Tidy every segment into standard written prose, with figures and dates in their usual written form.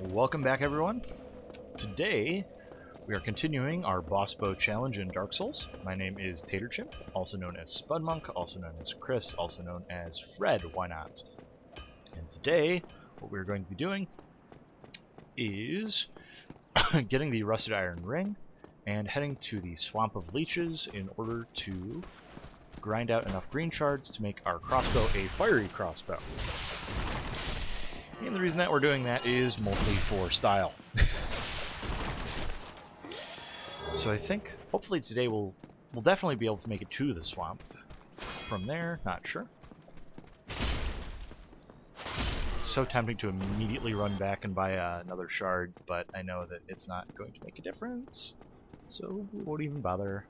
Welcome back, everyone. Today we are continuing our BossBow challenge in Dark Souls. My name is Taterchimp, also known as Spudmonk, also known as Chris, also known as Fred, why not? And today what we're going to be doing is getting the Rusted Iron Ring and heading to the Swamp of Leeches in order to grind out enough green shards to make our crossbow a fiery crossbow. And the reason that we're doing that is mostly for style. So I think, hopefully today we'll definitely be able to make it to the swamp. From there, not sure. It's so tempting to immediately run back and buy another shard, but I know that it's not going to make a difference. So we won't even bother.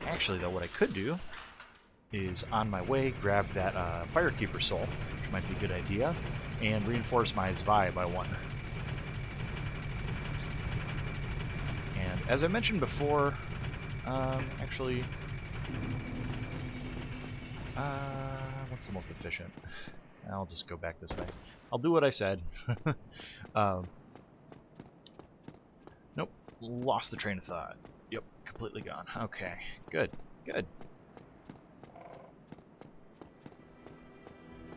Actually though, what I could do is on my way grab that Firekeeper soul, which might be a good idea, and reinforce my Zwei by 1. And as I mentioned before, actually, what's the most efficient? I'll just go back this way. I'll do what I said. Nope, lost the train of thought. Yep, completely gone. Okay, good, good.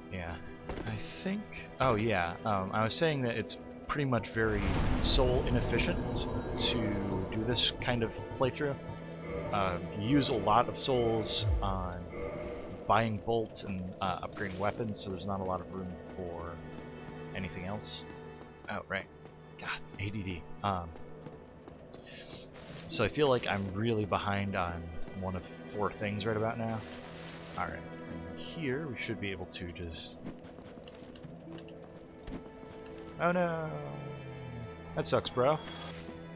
Yeah, I think... Oh yeah, I was saying that it's pretty much very soul inefficient to do this kind of playthrough. You use a lot of souls on buying bolts and upgrading weapons, so there's not a lot of room for anything else. Oh, right. God, ADD. So I feel like I'm really behind on one of 4 things right about now. Alright, and here we should be able to just... Oh no! That sucks, bro.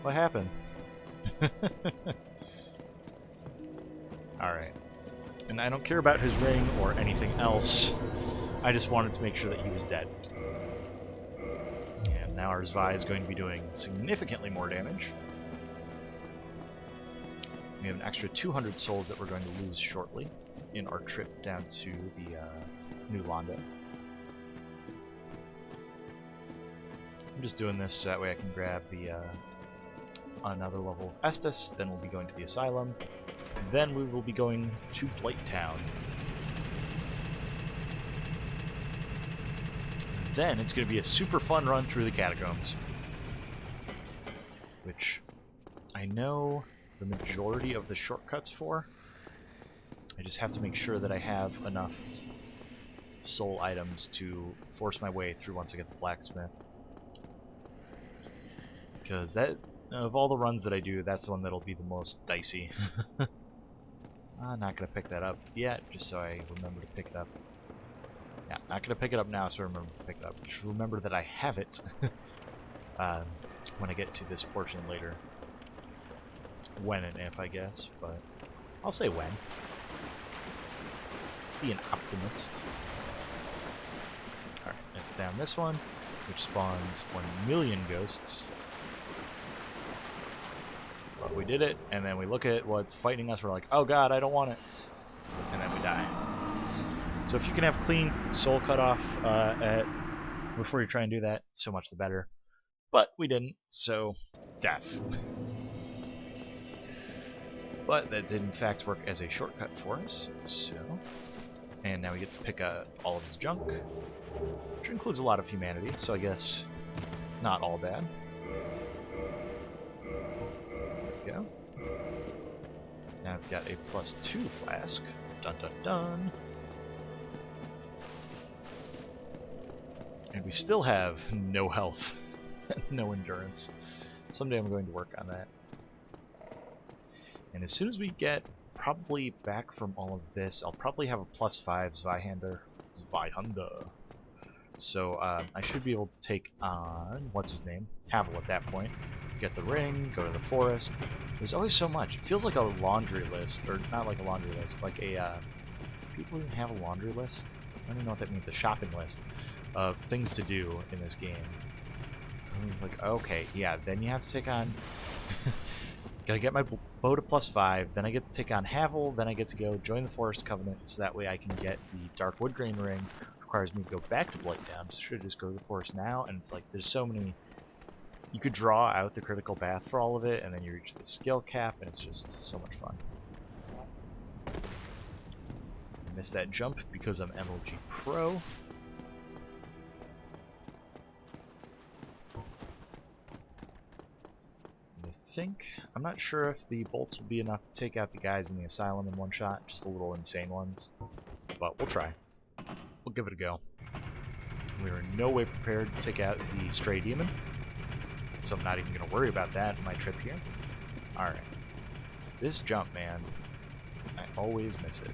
What happened? Alright. And I don't care about his ring or anything else. I just wanted to make sure that he was dead. And now our Zwei is going to be doing significantly more damage. We have an extra 200 souls that we're going to lose shortly in our trip down to the New Londo. I'm just doing this so that way I can grab the another level of Estus, then we'll be going to the Asylum, then we will be going to Blight Town. Then it's going to be a super fun run through the Catacombs, which I know the majority of the shortcuts for. I just have to make sure that I have enough soul items to force my way through once I get the blacksmith. Because that, of all the runs that I do, that's the one that'll be the most dicey. I'm not going to pick that up yet, just so I remember to pick it up. Yeah, not going to pick it up now, so I remember to pick it up. Just remember that I have it when I get to this portion later. When and if, I guess, but I'll say when. Be an optimist. Alright, it's down this one, which spawns 1,000,000 ghosts. But we did it, and then we look at what's fighting us, we're like, oh god, I don't want it. And then we die. So if you can have clean soul cutoff before you try and do that, so much the better. But we didn't, so death. But that did in fact work as a shortcut for us, so... And now we get to pick up all of his junk, which includes a lot of humanity, so I guess not all bad. There we go. Now I've got a +2 flask. Dun dun dun. And we still have no health, no endurance. Someday I'm going to work on that. And as soon as we get probably back from all of this, I'll probably have a +5 Zweihander. So I should be able to take on, what's his name? Havel at that point. Get the ring, go to the forest. There's always so much. It feels like a laundry list, or not like a laundry list, like a, people even have a laundry list? I don't even know what that means, a shopping list of things to do in this game. And it's like, okay, yeah, then you have to take on... Gotta get my bow to +5, then I get to take on Havel, then I get to go join the Forest Covenant, so that way I can get the Dark Woodgrain Ring. Of requires me to go back to Blighttown. So should I just go to the forest now? And it's like, there's so many... You could draw out the critical path for all of it, and then you reach the skill cap, and it's just so much fun. I missed that jump because I'm MLG Pro. I'm not sure if the bolts will be enough to take out the guys in the asylum in one shot, just the little insane ones. But we'll try. We'll give it a go. We are in no way prepared to take out the stray demon, so I'm not even going to worry about that in my trip here. Alright. This jump, man, I always miss it.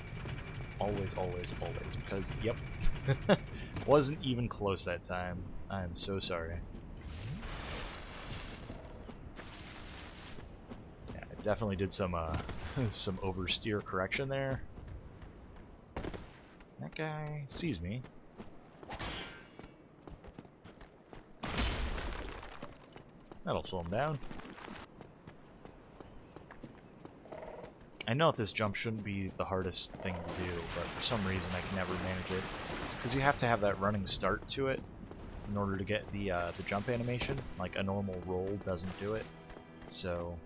Always, always, always. Because, yep, wasn't even close that time. I am so sorry. Definitely did some some oversteer correction there. That guy sees me. That'll slow him down. I know that this jump shouldn't be the hardest thing to do, but for some reason I can never manage it. It's because you have to have that running start to it in order to get the jump animation. Like a normal roll doesn't do it. So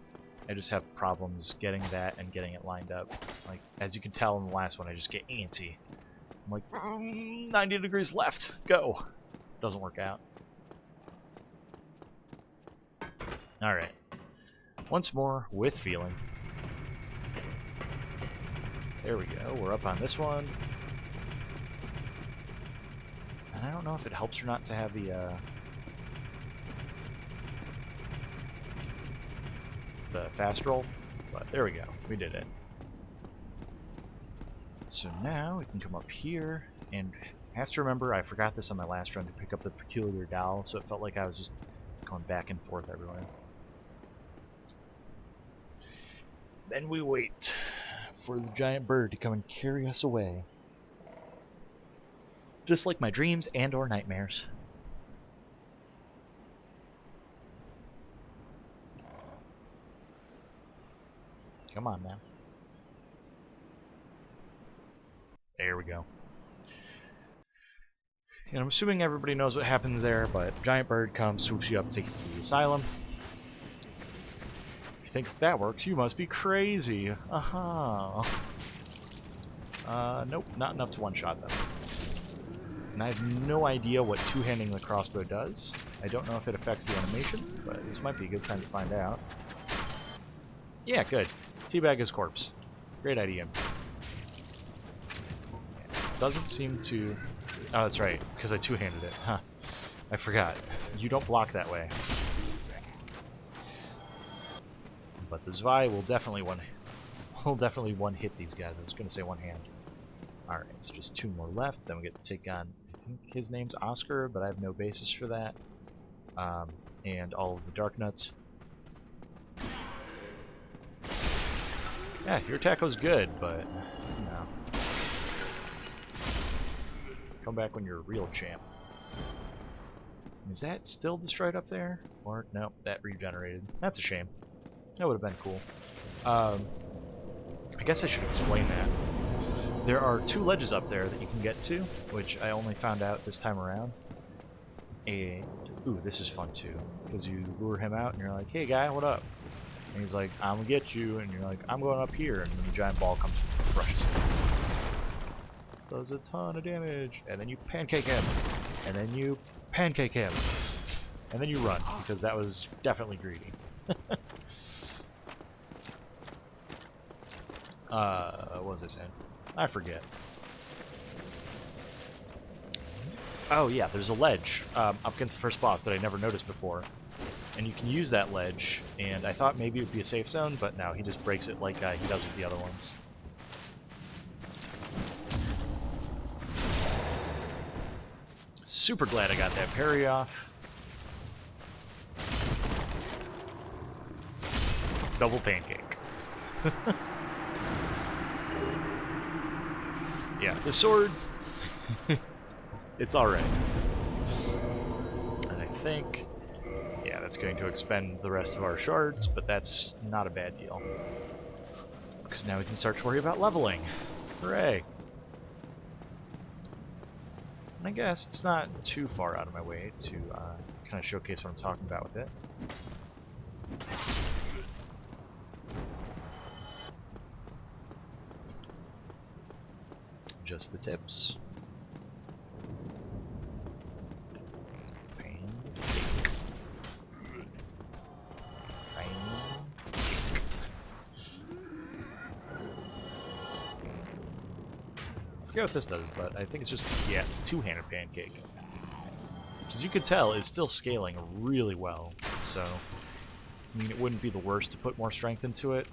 I just have problems getting that and getting it lined up. Like, as you can tell in the last one, I just get antsy. I'm like, 90 degrees left, go! Doesn't work out. Alright. Once more, with feeling. There we go, we're up on this one. And I don't know if it helps or not to have the fast roll, but there we go, we did it. So now we can come up here, and I have to remember I forgot this on my last run to pick up the peculiar dowel, so it felt like I was just going back and forth everywhere. Then we wait for the giant bird to come and carry us away. Just like my dreams and or nightmares. Come on now. There we go. And I'm assuming everybody knows what happens there, but giant bird comes, swoops you up, takes you to the asylum. If you think that works, you must be crazy. Aha. Nope, not enough to one-shot them. And I have no idea what two-handing the crossbow does. I don't know if it affects the animation, but this might be a good time to find out. Yeah, good. Teabag his corpse. Great idea. Doesn't seem to... Oh, that's right, because I two-handed it. Huh. I forgot. You don't block that way. But the Zwei will definitely one-hit these guys. I was going to say one hand. Alright, so just two more left. Then we get to take on, I think his name's Oscar, but I have no basis for that. And all of the Dark Nuts. Yeah, your attack was good, but no. Come back when you're a real champ. Is that still destroyed up there? Or no, that regenerated. That's a shame. That would have been cool. I guess I should explain that. There are two ledges up there that you can get to, which I only found out this time around. And ooh, this is fun too, because you lure him out and you're like, "Hey guy, what up?" And he's like, "I'm gonna get you," and you're like, "I'm going up here," and then the giant ball comes and crushes him. Does a ton of damage, and then you pancake him, and then you pancake him, and then you run, because that was definitely greedy. What was I saying? I forget. Oh yeah, there's a ledge up against the first boss that I never noticed before. And you can use that ledge, and I thought maybe it would be a safe zone, but no, he just breaks it like he does with the other ones. Super glad I got that parry off. Double pancake. Yeah, the sword, it's alright. And I think, yeah, that's going to expend the rest of our shards, but that's not a bad deal. Because now we can start to worry about leveling. Hooray! And I guess it's not too far out of my way to kind of showcase what I'm talking about with it. Just the tips. I forget what this does, but I think it's just, yeah, two-handed pancake. Which, as you can tell, is still scaling really well. So, I mean, it wouldn't be the worst to put more strength into it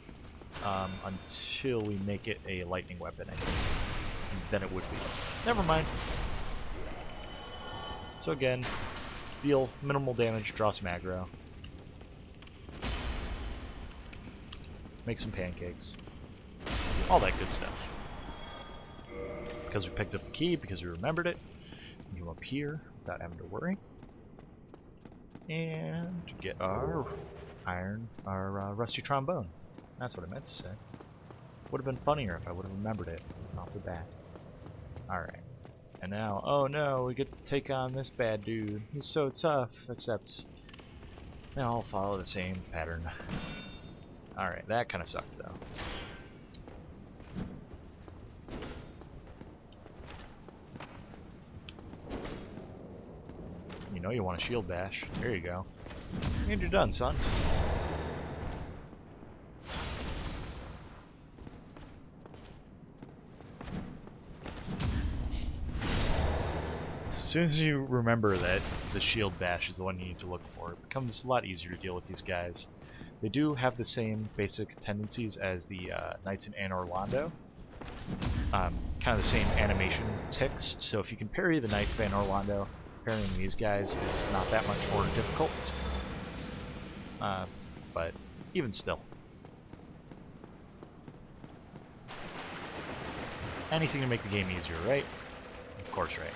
until we make it a lightning weapon, I think. And then it would be. Never mind. So again, deal minimal damage, draw some aggro. Make some pancakes. All that good stuff. Because we picked up the key, because we remembered it, we come up here without having to worry. And get our rusty trombone. That's what I meant to say. Would have been funnier if I would have remembered it off the bat. Alright. And now, oh no, we get to take on this bad dude. He's so tough, except they all follow the same pattern. Alright, that kind of sucked though. You know you want a shield bash. There you go. And you're done, son. As soon as you remember that the shield bash is the one you need to look for, it becomes a lot easier to deal with these guys. They do have the same basic tendencies as the Knights in Anne Orlando. Kind of the same animation ticks, so if you can parry the Knights of Anne Orlando, parrying these guys is not that much more difficult. But even still. Anything to make the game easier, right? Of course, right.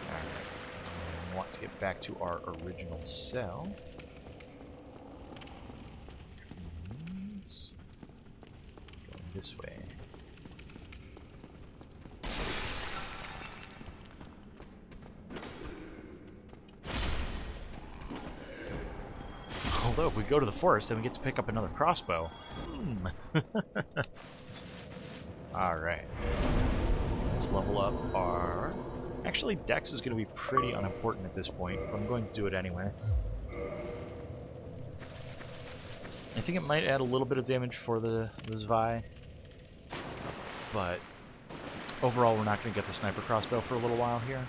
Alright. We want to get back to our original cell. Going this way. Although if we go to the forest, then we get to pick up another crossbow. Alright. Let's level up our... Actually, Dex is going to be pretty unimportant at this point, but I'm going to do it anyway. I think it might add a little bit of damage for the Zwei, but overall we're not going to get the sniper crossbow for a little while here.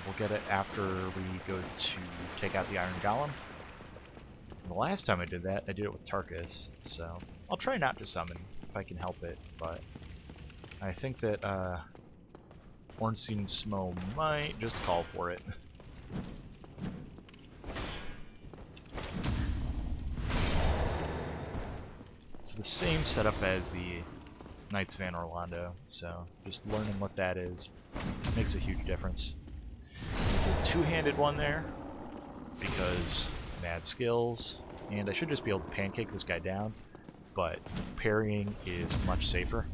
We'll get it after we go to take out the Iron Golem. The last time I did that, I did it with Tarkus, so I'll try not to summon if I can help it, but I think that Ornstein Smo might just call for it. It's the same setup as the Knights of Anne Orlando, so just learning what that is makes a huge difference. We'll do a two-handed one there, because mad skills, and I should just be able to pancake this guy down, but parrying is much safer.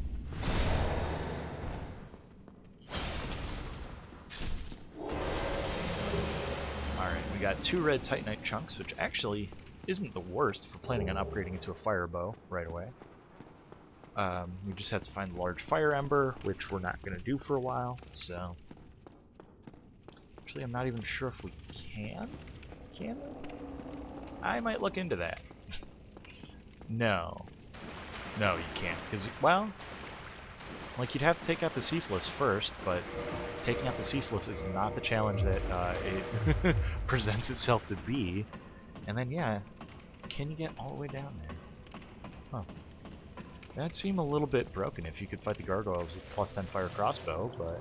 Alright, we got 2 red Titanite chunks, which actually isn't the worst for planning on upgrading into a fire bow right away. We just have to find the large fire ember, which we're not going to do for a while, so... Actually, I'm not even sure if we can. Can we? I might look into that. No. No, you can't. Because, well, like, you'd have to take out the ceaseless first, but taking out the ceaseless is not the challenge that it presents itself to be. And then, yeah, can you get all the way down there? Huh. That'd seem a little bit broken if you could fight the gargoyles with +10 fire crossbow, but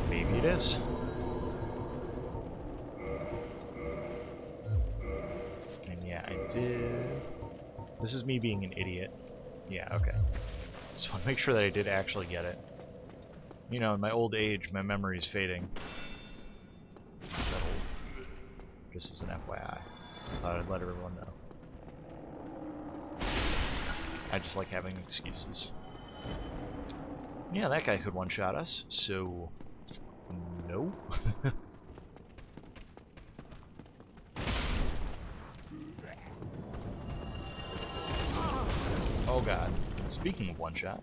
maybe it is. And yeah, I did... This is me being an idiot. Yeah, okay. Just want to make sure that I did actually get it. You know, in my old age, my memory is fading. Just as an FYI. Thought I'd let everyone know. I just like having excuses. Yeah, that guy could one-shot us, so... No. Oh god. Speaking of one shot.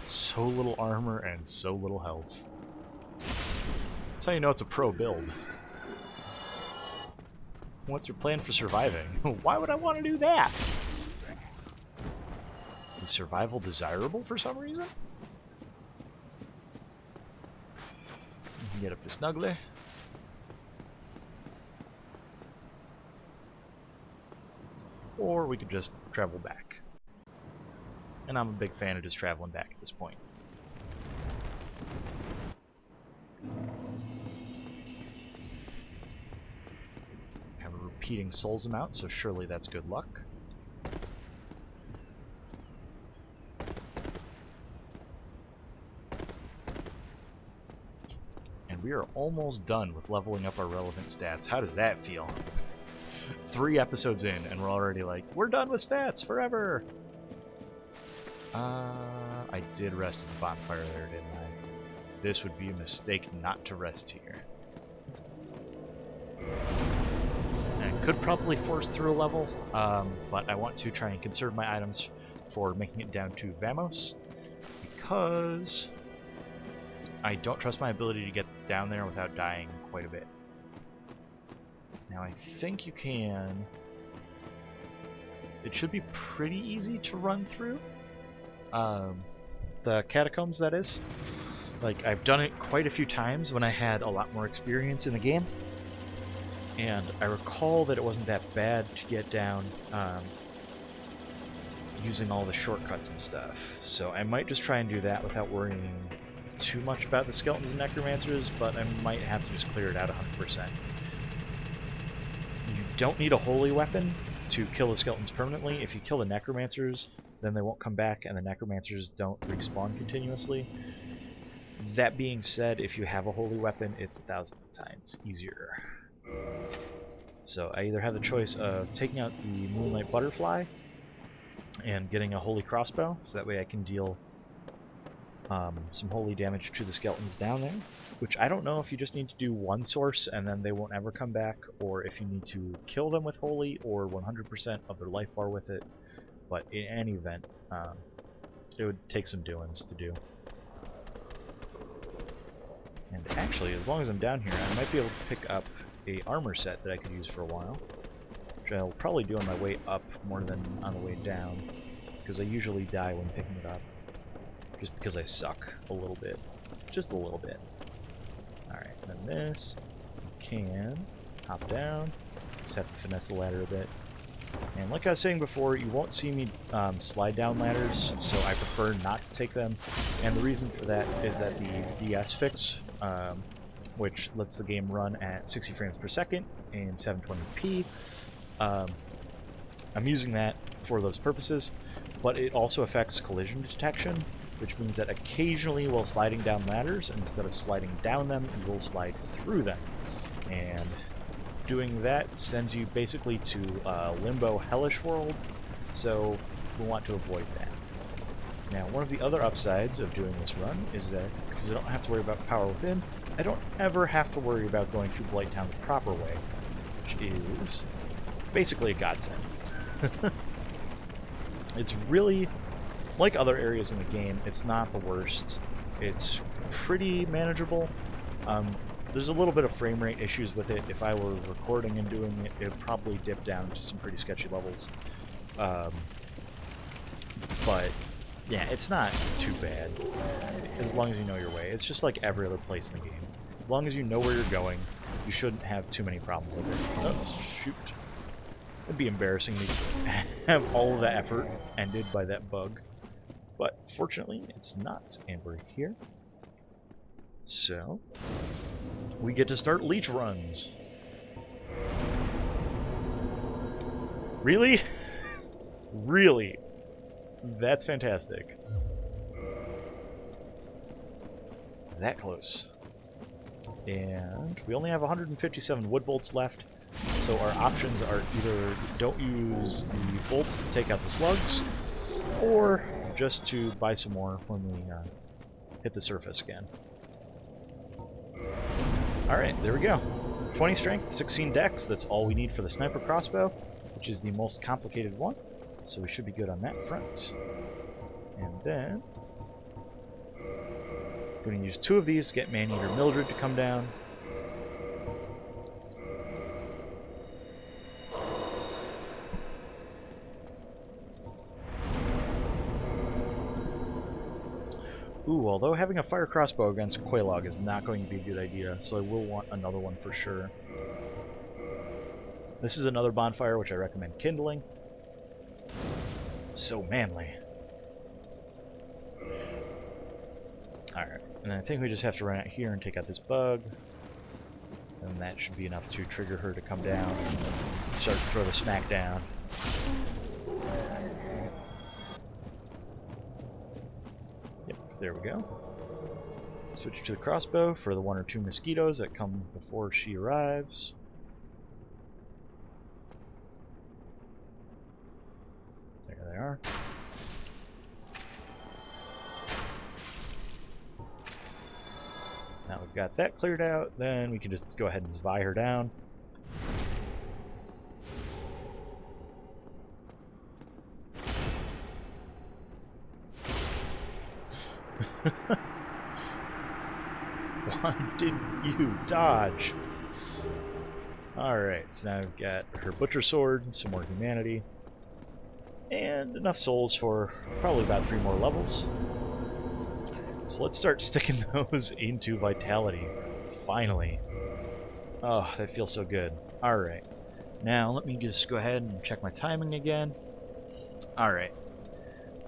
So little armor and so little health. That's how you know it's a pro build. What's your plan for surviving? Why would I want to do that? Is survival desirable for some reason? You can get up to Snuggly. Or we could just travel back. And I'm a big fan of just traveling back at this point. Have a repeating souls amount, so surely that's good luck. And we are almost done with leveling up our relevant stats. How does that feel? 3 episodes in, and we're already like, we're done with stats forever! I did rest at the bonfire there, didn't I? This would be a mistake not to rest here. And I could probably force through a level, but I want to try and conserve my items for making it down to Vamos, because I don't trust my ability to get down there without dying quite a bit. Now I think you can... It should be pretty easy to run through. The catacombs, that is. Like, I've done it quite a few times when I had a lot more experience in the game. And I recall that it wasn't that bad to get down using all the shortcuts and stuff. So I might just try and do that without worrying too much about the skeletons and necromancers, but I might have to just clear it out 100%. You don't need a holy weapon to kill the skeletons permanently. If you kill the necromancers, then they won't come back, and the necromancers don't respawn continuously. That being said, if you have a holy weapon, it's 1,000 times easier. So I either have the choice of taking out the Moonlight Butterfly and getting a holy crossbow, so that way I can deal some holy damage to the skeletons down there, which I don't know if you just need to do one source and then they won't ever come back, or if you need to kill them with holy or 100% of their life bar with it. But in any event, it would take some doings to do. And actually, as long as I'm down here, I might be able to pick up a armor set that I could use for a while, which I'll probably do on my way up more than on the way down, because I usually die when picking it up, just because I suck a little bit. Just a little bit. Alright, then this, you can hop down, just have to finesse the ladder a bit. And like I was saying before, you won't see me slide down ladders, so I prefer not to take them. And the reason for that is that the DS fix, which lets the game run at 60 frames per second and 720p, I'm using that for those purposes, but it also affects collision detection, which means that occasionally while sliding down ladders, instead of sliding down them, you will slide through them. And doing that sends you basically to limbo hellish world, so we want to avoid that. Now, one of the other upsides of doing this run is that because I don't have to worry about power within, I don't ever have to worry about going through Blighttown the proper way, which is basically a godsend. It's really, like other areas in the game, it's not the worst. It's pretty manageable. There's a little bit of frame rate issues with it. If I were recording and doing it, it would probably dip down to some pretty sketchy levels. But yeah, it's not too bad, as long as you know your way. It's just like every other place in the game. As long as you know where you're going, you shouldn't have too many problems with it. Oh, shoot. It'd be embarrassing to have all of that effort ended by that bug. But fortunately, it's not, and we're here. So we get to start leech runs. Really? Really? That's fantastic. It's that close. And we only have 157 wood bolts left, so our options are either don't use the bolts to take out the slugs, or just to buy some more when we hit the surface again. Alright, there we go. 20 strength, 16 dex, that's all we need for the sniper crossbow, which is the most complicated one. So we should be good on that front. And then I'm going to use 2 of these to get Maneater Mildred to come down. Ooh, although having a fire crossbow against Quelaag is not going to be a good idea, so I will want another one for sure. This is another bonfire which I recommend kindling. So manly. Alright, and I think we just have to run out here and take out this bug. And that should be enough to trigger her to come down and start to throw the smack down. Yep, there we go. Switch to the crossbow for the 1 or 2 mosquitoes that come before she arrives. There they are. Now we've got that cleared out, then we can just go ahead and Zvi her down. Why didn't you dodge? Alright, so now we've got her Butcher Sword, some more humanity, and enough souls for probably about 3 more levels. So let's start sticking those into Vitality. Finally. Oh, that feels so good. Alright. Now let me just go ahead and check my timing again. Alright.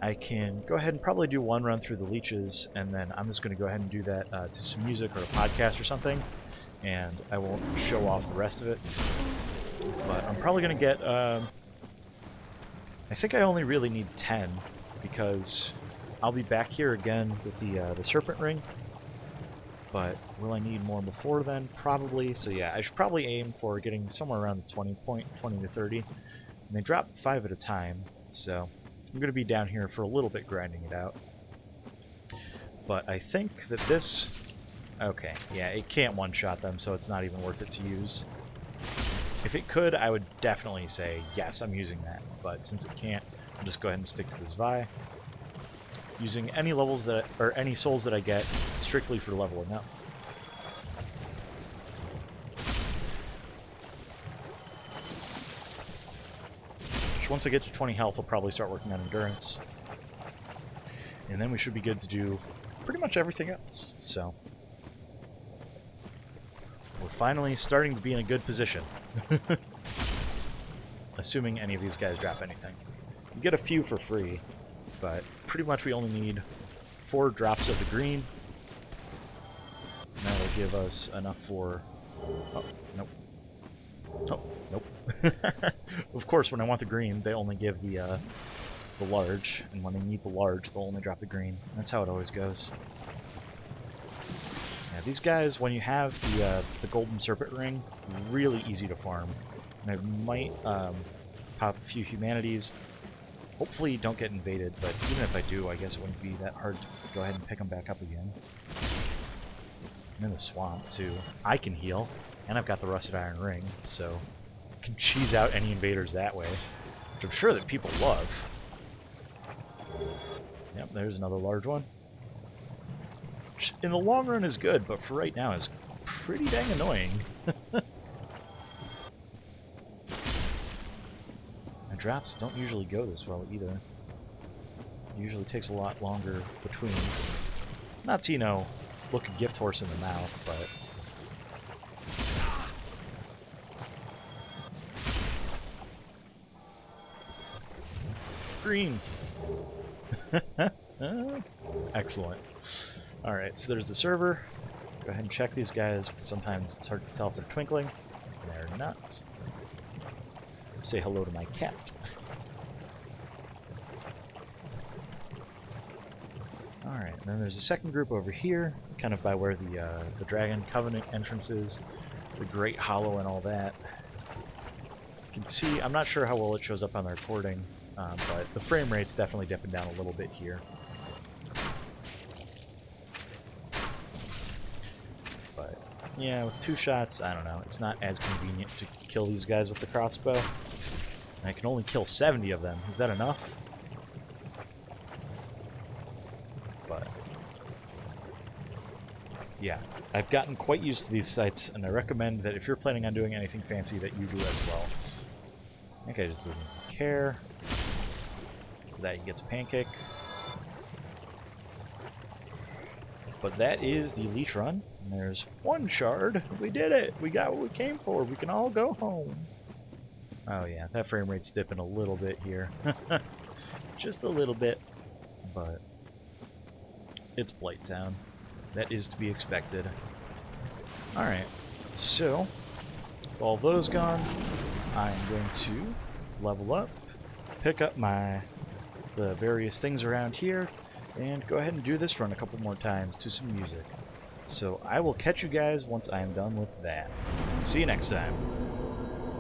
I can go ahead and probably do 1 run through the leeches, and then I'm just going to go ahead and do that to some music or a podcast or something, and I won't show off the rest of it. But I'm probably going to get... I think I only really need 10, because I'll be back here again with the Serpent Ring. But will I need more before then? Probably. So yeah, I should probably aim for getting somewhere around the 20 point, 20 to 30. And they drop 5 at a time, so I'm going to be down here for a little bit grinding it out. But I think that this... Okay, yeah, it can't one-shot them, so it's not even worth it to use. If it could, I would definitely say, yes, I'm using that. But since it can't, I'll just go ahead and stick to this Zvi. Using any levels that, or any souls that I get, strictly for leveling up. Which once I get to 20 health, I'll probably start working on endurance. And then we should be good to do pretty much everything else. So we're finally starting to be in a good position. Assuming any of these guys drop anything. You get a few for free, but pretty much we only need 4 drops of the green. And that'll give us enough for... Oh, nope. Oh, nope. Of course, when I want the green, they only give the large, and when they need the large, they'll only drop the green. That's how it always goes. Yeah, these guys, when you have the golden serpent ring, really easy to farm. And I might pop a few humanities. Hopefully you don't get invaded, but even if I do, I guess it wouldn't be that hard to go ahead and pick them back up again. I'm in the swamp, too. I can heal, and I've got the rusted iron ring, so I can cheese out any invaders that way, which I'm sure that people love. Yep, there's another large one. Which in the long run is good, but for right now is pretty dang annoying. And drops don't usually go this well either. It usually takes a lot longer between. Not to, you know, look a gift horse in the mouth, but... Green! Excellent. Alright, so there's the server. Go ahead and check these guys. Sometimes it's hard to tell if they're twinkling. They're not. Say hello to my cat. Alright, and then there's a second group over here, kind of by where the Dragon Covenant entrance is, the Great Hollow and all that. You can see, I'm not sure how well it shows up on the recording, but the frame rate's definitely dipping down a little bit here. Yeah, with 2 shots, I don't know. It's not as convenient to kill these guys with the crossbow. I can only kill 70 of them. Is that enough? But yeah, I've gotten quite used to these sights, and I recommend that if you're planning on doing anything fancy that you do as well. That guy just doesn't care. For that he gets a pancake. But that is the leash run. And there's 1 shard. We did it! We got what we came for. We can all go home. Oh yeah, that frame rate's dipping a little bit here. Just a little bit. But it's Blighttown. That is to be expected. Alright, so with all those gone, I'm going to level up, pick up the various things around here, and go ahead and do this run a couple more times to some music. So I will catch you guys once I am done with that. See you next time.